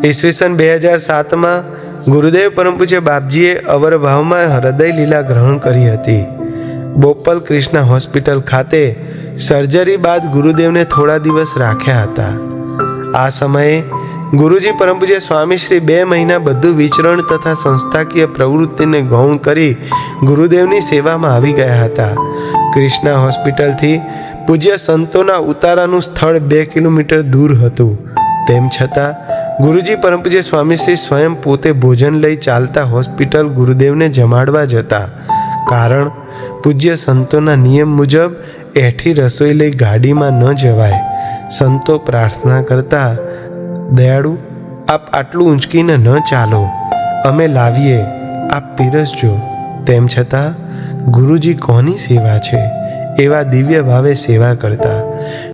ઈસવીસન 2007માં ગુરુદેવ પરમ પૂજ્ય બાપજીએ અવરભાવમાં હૃદય લીલા ગ્રહણ કરી હતી. બોપલ કૃષ્ણા હોસ્પિટલ ખાતે સર્જરી બાદ ગુરુદેવને થોડા દિવસ રાખ્યા હતા. આ સમયે ગુરુજી પરમ પૂજ્ય સ્વામીશ્રી 2 મહિના બધું વિચરણ તથા સંસ્થાકીય પ્રવૃત્તિને ગૌણ કરી ગુરુદેવની સેવામાં આવી ગયા હતા. કૃષ્ણા હોસ્પિટલથી પૂજ્ય સંતોના ઉતારાનું સ્થળ 2 કિલોમીટર દૂર હતું. તેમ છતાં ગુરુજી પરમ પૂજ્ય સ્વામીશ્રી સ્વયં પોતે ભોજન લઈ ચાલતા હોસ્પિટલ ગુરુદેવને જમાડવા જતા. કારણ પૂજ્ય સંતોના નિયમ મુજબ એઠી રસોઈ લઈ ગાડીમાં ન જવાય. સંતો પ્રાર્થના કરતા, દયાળુ, આપ આટલું ઊંચકીને ન ચાલો, અમે લાવીએ, આપ પીરસજો. તેમ છતાં ગુરુજી કોની સેવા છે એવા દિવ્ય ભાવે સેવા કરતા.